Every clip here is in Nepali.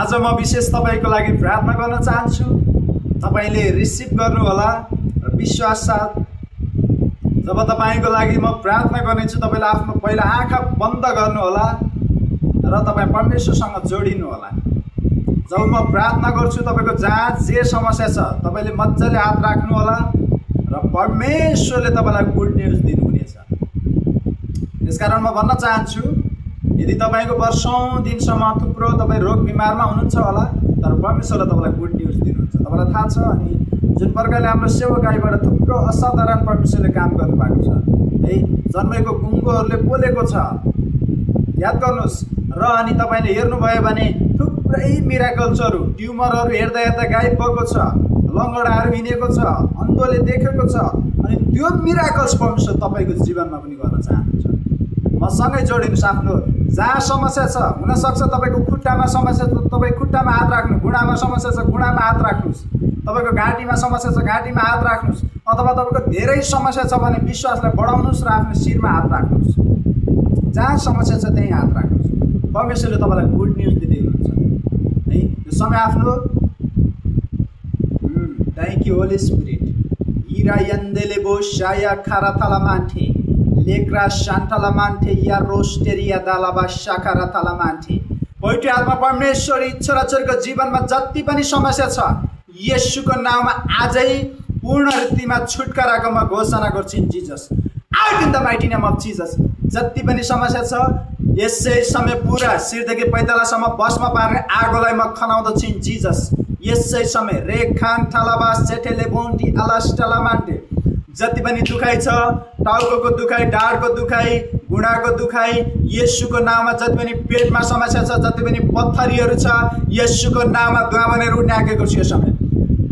आज म विशेष तपाईको लागि प्रार्थना गर्न चाहन्छु। तपाईले रिसिभ गर्नु होला र विश्वास साथ जब तपाईको लागि म प्रार्थना गर्नेछु तपाईले आफ्नो पहिला आँखा बन्द गर्नु होला र तपाई परमेश्वरसँग जोडिनु होला। जब म प्रार्थना गर्छु तपाईको जहाँ जे समस्या छ तपाईले मज्जाले हात राख्नु होला र परमेश्वरले तपाईलाई गुड न्यूज दिनुहुनेछ। त्यसकारण म भन्न चाहन्छु यदि तपाईको वर्षौं दिनसम्म थुप्रो तपाई रोग बिमारमा हुनुहुन्छ होला तर परमेश्वरले तपाईलाई गुड न्यूज दिनुहुन्छ। तपाईलाई थाहा छ अनि जुन प्रकारले हाम्रो सेवकाईबाट थुप्रो असाधारण परमेश्वरले काम गर्नु भएको छ है। जन्मेको गुङ्गोहरूले बोलेको छ याद गर्नुस् र अनि तपाईले हेर्नुभयो भने थुप्रै मिराकल्सहरू ट्युमरहरू हेर्दा हेर्दा गायब भएको छ, लङ्गडाहरू हिँडेको छ, अन्धोले देखेको छ अनि त्यो मिराकल्स परमेश्वर तपाईको जीवनमा पनि गर्न चाहनुहुन्छ। मसँगै जोडिनुस्। आफ्नो जहाँ समस्या छ हुन सक्छ तपाईको खुट्टामा समस्या छ तपाई खुट्टामा हात राख्नु, घुँडामा समस्या छ घुँडामा हात राख्नुस्, तपाईको घाँटीमा समस्या छ घाँटीमा हात राख्नुस्, अथवा तपाईको धेरै समस्या छ भने विश्वासलाई बढाउनुस् र आफ्नो शिरमा हात राख्नुस्। जहाँ समस्या छ त्यही हात राख्नुस्। परमेश्वरले तपाईलाई गुड न्यूज दिँदै हुनुहुन्छ है। यो समय आफ्नो थ्यांक यू होली स्पिरिट इरा यन्देले बोशाया खाराथला मान्थे लेक्रा शान्टला मान्थे या रोस्टेरिया दालाबा शाखारा थला मान्थे। पवित्र आत्मा परमेश्वर छोराछोरीको जीवनमा जति पनि समस्या छ येशूको नाममा आजै पूर्ण रीतिमा छुटकाराको म घोषणा गर्छु in Jesus out in the mighty name of Jesus. जति पनि समस्या छ यसै समय पूरा शिरदेखि पैतालासम्म बसमा पार्ने आगोलाई म खनाउँदछु इन जीसस। यसै समय रेखान थलाबा सेटेले बोन्डी अलास्टला मान्टे। जति पनि दुखाइ छ टाउको दुखाइ, ढाडको दुखाइ, घुँडाको दुखाइ येशूको नाममा, जति पनि पेटमा समस्या छ, जति पनि पत्थरीहरू छ येशूको नाममा दुआ भनेर उठ्ने आज्ञा गर्छु यो समय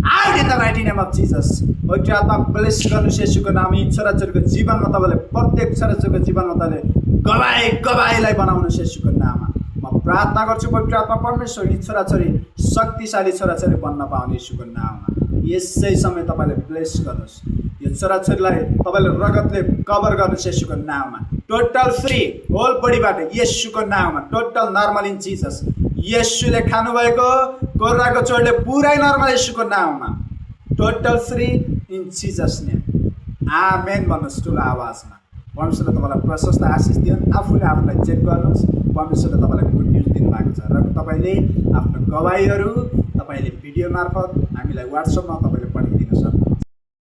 out in the mighty name of Jesus. पवित्र आत्मा ब्लेस गर्नुस् येशूको नाममा। यी छोराछोरीको जीवनमा तपाईले प्रत्येक छोराछोरीको जीवनमा तपाईले गवाईलाई बनाउनुहोस् येशूको नाममा। म प्रार्थना गर्छु पवित्र आत्मा परमेश्वर यी छोराछोरी शक्तिशाली छोराछोरी बन्न पाउने येशूको नाममा। यसै समय तपाईले ब्लेस गर्नुहोस् यो छोराछोरीलाई, तपाईले रगतले कभर गर्नुहोस् येशूको नाममा। टोटल फ्री होल बडीबाट येशूको नाममा टोटल नर्मल इन जीसस। येशूले खानुभएको कोर्राको चोटले पुरै नर्मल येशूको नाममा total free in Jesus name amen भन्नुहोस् ठुलो आवाजमा। परमेश्वरले तपाईलाई प्रशस्त आशिष दिउन्। आफूले आफूलाई चेक गर्नुहोस्। परमेश्वरले तपाईलाई गुड न्यूज दिनुभएको छ र तपाईले आफ्नो गवाईहरू तपाईले भिडियो मार्फत हामीलाई व्हाट्सएपमा तपाईले पठाइदिन सक्नुहुन्छ।